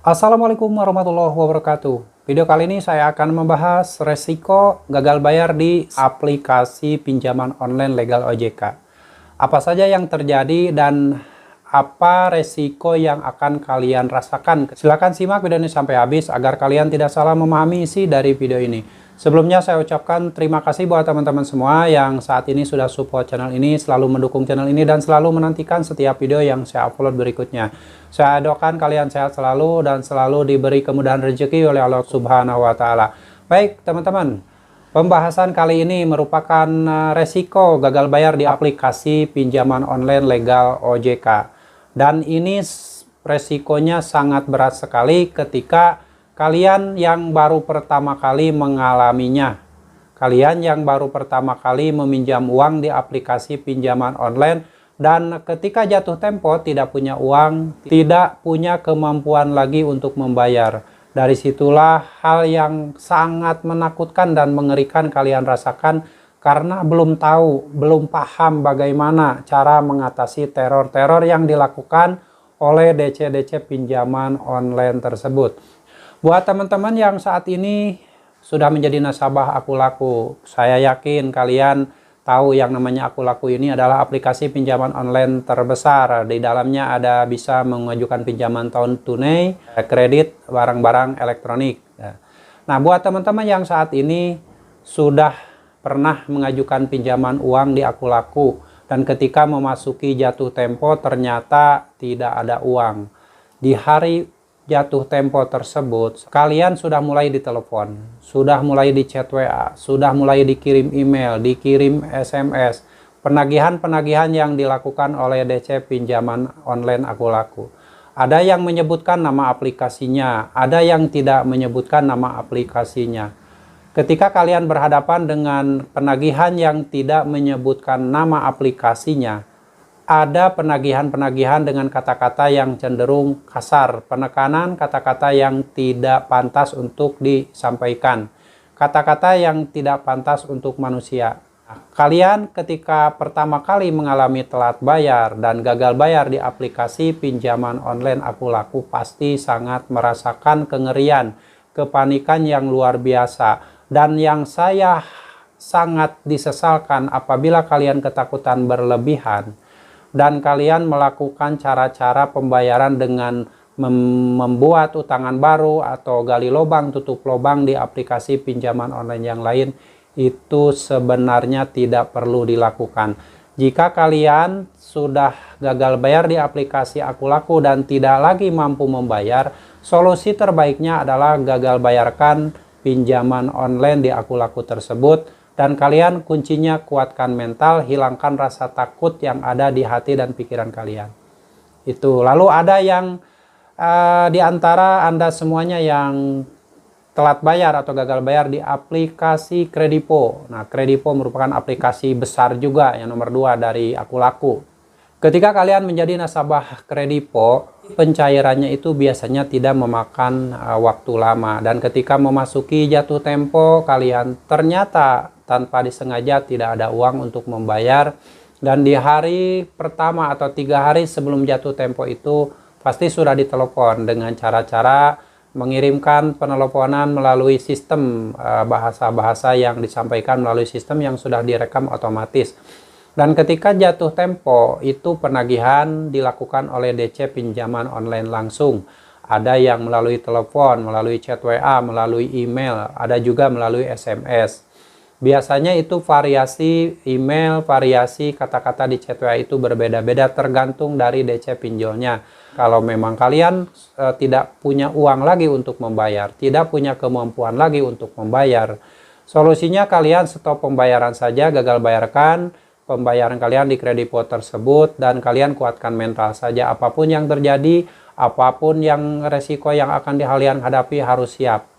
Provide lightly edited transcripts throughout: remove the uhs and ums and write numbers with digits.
Assalamualaikum warahmatullahi wabarakatuh. Video kali ini saya akan membahas resiko gagal bayar di aplikasi pinjaman online legal OJK. Apa saja yang terjadi dan apa resiko yang akan kalian rasakan. Silahkan simak video ini sampai habis agar kalian tidak salah memahami isi dari video ini. Sebelumnya saya ucapkan terima kasih buat teman-teman semua yang saat ini sudah support channel ini, selalu mendukung channel ini, dan selalu menantikan setiap video yang saya upload berikutnya. Saya doakan kalian sehat selalu dan selalu diberi kemudahan rezeki oleh Allah Subhanahu wa Ta'ala. Baik, teman-teman, pembahasan kali ini merupakan resiko gagal bayar di aplikasi pinjaman online legal OJK. Dan ini resikonya sangat berat sekali ketika kalian yang baru pertama kali mengalaminya. Kalian yang baru pertama kali meminjam uang di aplikasi pinjaman online dan ketika jatuh tempo tidak punya uang, tidak punya kemampuan lagi untuk membayar. Dari situlah hal yang sangat menakutkan dan mengerikan kalian rasakan karena belum tahu, belum paham bagaimana cara mengatasi teror-teror yang dilakukan oleh DC-DC pinjaman online tersebut. Buat teman-teman yang saat ini sudah menjadi nasabah Akulaku, saya yakin kalian tahu yang namanya Akulaku ini adalah aplikasi pinjaman online terbesar. Di dalamnya ada bisa mengajukan pinjaman tahun tunai, kredit, barang-barang elektronik. Nah, buat teman-teman yang saat ini sudah pernah mengajukan pinjaman uang di Akulaku dan ketika memasuki jatuh tempo ternyata tidak ada uang. Di hari jatuh tempo tersebut, kalian sudah mulai ditelepon, sudah mulai di chat WA, sudah mulai dikirim email, dikirim SMS, penagihan-penagihan yang dilakukan oleh DC pinjaman online Akulaku. Ada yang menyebutkan nama aplikasinya, ada yang tidak menyebutkan nama aplikasinya. Ketika kalian berhadapan dengan penagihan yang tidak menyebutkan nama aplikasinya, ada penagihan-penagihan dengan kata-kata yang cenderung kasar, penekanan kata-kata yang tidak pantas untuk disampaikan, kata-kata yang tidak pantas untuk manusia. Kalian ketika pertama kali mengalami telat bayar dan gagal bayar di aplikasi pinjaman online Akulaku pasti sangat merasakan kengerian, kepanikan yang luar biasa. Dan yang saya sangat disesalkan apabila kalian ketakutan berlebihan dan kalian melakukan cara-cara pembayaran dengan membuat utangan baru atau gali lubang tutup lubang di aplikasi pinjaman online yang lain, itu sebenarnya tidak perlu dilakukan. Jika kalian sudah gagal bayar di aplikasi Akulaku dan tidak lagi mampu membayar, solusi terbaiknya adalah gagal bayarkan pinjaman online di Akulaku tersebut. Dan kalian kuncinya kuatkan mental, hilangkan rasa takut yang ada di hati dan pikiran kalian. Itu. Lalu ada yang di antara Anda semuanya yang telat bayar atau gagal bayar di aplikasi Kredipo. Nah, Kredipo merupakan aplikasi besar juga yang nomor 2 dari Akulaku. Ketika kalian menjadi nasabah Kredipo, pencairannya itu biasanya tidak memakan waktu lama. Dan ketika memasuki jatuh tempo, kalian ternyata tanpa disengaja tidak ada uang untuk membayar. Dan di hari pertama atau 3 hari sebelum jatuh tempo itu, pasti sudah ditelepon dengan cara-cara mengirimkan penelponan melalui sistem bahasa-bahasa yang disampaikan melalui sistem yang sudah direkam otomatis. Dan ketika jatuh tempo, itu penagihan dilakukan oleh DC pinjaman online langsung. Ada yang melalui telepon, melalui chat WA, melalui email, ada juga melalui SMS. Biasanya itu variasi email, variasi kata-kata di chat WA itu berbeda-beda tergantung dari DC pinjolnya. Kalau memang kalian tidak punya uang lagi untuk membayar, tidak punya kemampuan lagi untuk membayar, solusinya kalian stop pembayaran saja, gagal bayarkan pembayaran kalian di Kredipo tersebut, dan kalian kuatkan mental saja. Apapun yang terjadi, apapun yang resiko yang akan kalian hadapi harus siap.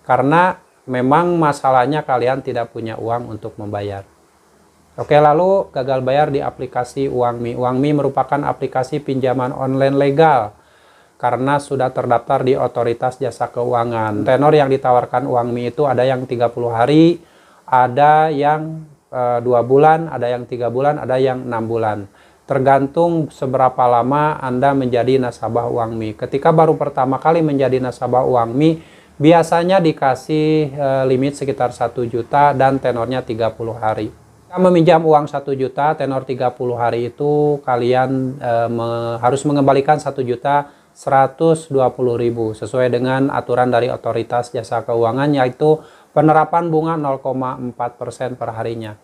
Karena memang masalahnya kalian tidak punya uang untuk membayar. Oke, lalu gagal bayar di aplikasi Uangmi. Uangmi merupakan aplikasi pinjaman online legal karena sudah terdaftar di Otoritas Jasa Keuangan. Tenor yang ditawarkan Uangmi itu ada yang 30 hari, ada yang 2 bulan, ada yang 3 bulan, ada yang 6 bulan. tergantung seberapa lama Anda menjadi nasabah UANGMI. Ketika baru pertama kali menjadi nasabah UANGMI, biasanya dikasih limit sekitar 1 juta dan tenornya 30 hari. Jika meminjam uang 1 juta, tenor 30 hari itu kalian harus mengembalikan 1.120.000 sesuai dengan aturan dari Otoritas Jasa Keuangan, yaitu penerapan bunga 0,4% per harinya.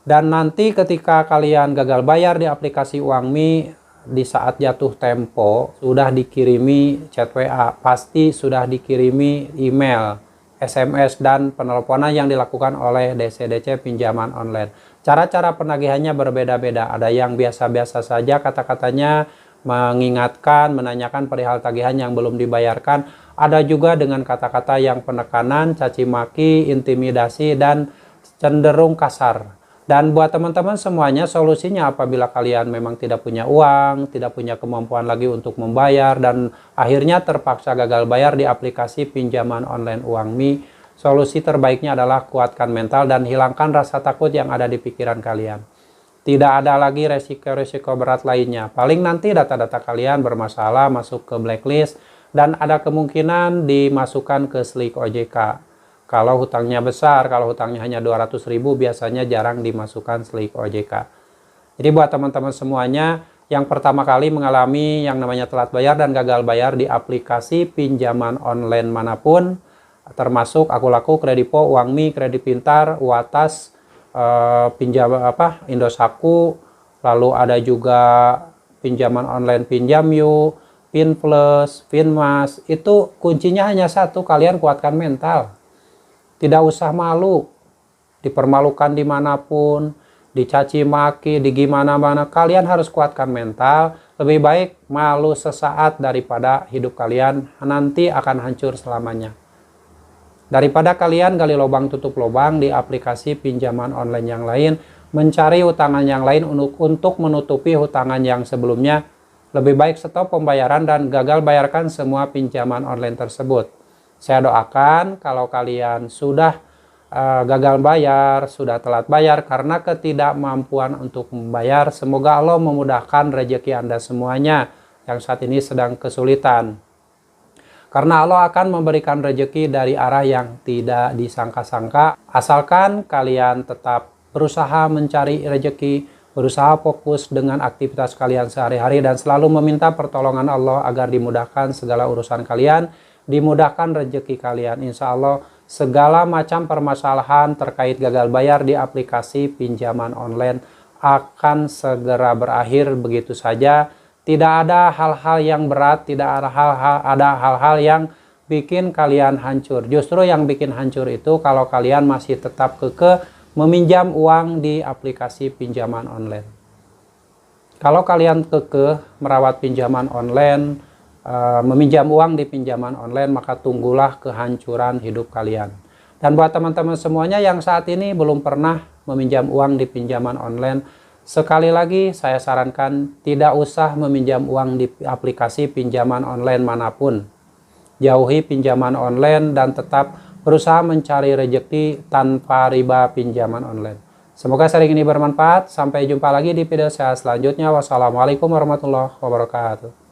Dan nanti ketika kalian gagal bayar di aplikasi UANGMI, di saat jatuh tempo sudah dikirimi chat WA, pasti sudah dikirimi email, SMS, dan penelponan yang dilakukan oleh DC/DC pinjaman online. Cara-cara penagihannya berbeda-beda. Ada yang biasa-biasa saja kata-katanya, mengingatkan, menanyakan perihal tagihan yang belum dibayarkan. Ada juga dengan kata-kata yang penekanan, caci maki, intimidasi, dan cenderung kasar. Dan buat teman-teman semuanya, solusinya apabila kalian memang tidak punya uang, tidak punya kemampuan lagi untuk membayar, dan akhirnya terpaksa gagal bayar di aplikasi pinjaman online UANGMI, solusi terbaiknya adalah kuatkan mental dan hilangkan rasa takut yang ada di pikiran kalian. Tidak ada lagi resiko-resiko berat lainnya. Paling nanti data-data kalian bermasalah, masuk ke blacklist, dan ada kemungkinan dimasukkan ke SLIK OJK. Kalau hutangnya besar, kalau hutangnya hanya 200.000, biasanya jarang dimasukkan SLIK OJK. Jadi buat teman-teman semuanya yang pertama kali mengalami yang namanya telat bayar dan gagal bayar di aplikasi pinjaman online manapun, termasuk Akulaku, Kredipo, UANGMI, Kredit Pintar, Uatas, Indosatku, lalu ada juga pinjaman online Pinjamyu, Pinplus, Pinmas. Itu kuncinya hanya satu, kalian kuatkan mental. Tidak usah malu, dipermalukan dimanapun, dicaci maki, di gimana-mana. Kalian harus kuatkan mental. Lebih baik malu sesaat daripada hidup kalian nanti akan hancur selamanya. Daripada kalian gali lubang tutup lubang di aplikasi pinjaman online yang lain, mencari hutangan yang lain untuk menutupi hutangan yang sebelumnya, lebih baik stop pembayaran dan gagal bayarkan semua pinjaman online tersebut. Saya doakan kalau kalian sudah gagal bayar, sudah telat bayar karena ketidakmampuan untuk membayar, semoga Allah memudahkan rezeki Anda semuanya yang saat ini sedang kesulitan. Karena Allah akan memberikan rezeki dari arah yang tidak disangka-sangka, asalkan kalian tetap berusaha mencari rezeki, berusaha fokus dengan aktivitas kalian sehari-hari, dan selalu meminta pertolongan Allah agar dimudahkan segala urusan kalian, dimudahkan rezeki kalian. Insya Allah segala macam permasalahan terkait gagal bayar di aplikasi pinjaman online akan segera berakhir begitu saja. Tidak ada hal-hal yang berat, tidak ada hal-hal yang bikin kalian hancur. Justru yang bikin hancur itu kalau kalian masih tetap kekeh meminjam uang di aplikasi pinjaman online. Kalau kalian kekeh merawat pinjaman online, meminjam uang di pinjaman online, maka tunggulah kehancuran hidup kalian. Dan buat teman-teman semuanya yang saat ini belum pernah meminjam uang di pinjaman online, sekali lagi saya sarankan tidak usah meminjam uang di aplikasi pinjaman online manapun. Jauhi pinjaman online dan tetap berusaha mencari rezeki tanpa riba pinjaman online. Semoga sharing ini bermanfaat. Sampai jumpa lagi di video saya selanjutnya. Wassalamualaikum warahmatullahi wabarakatuh.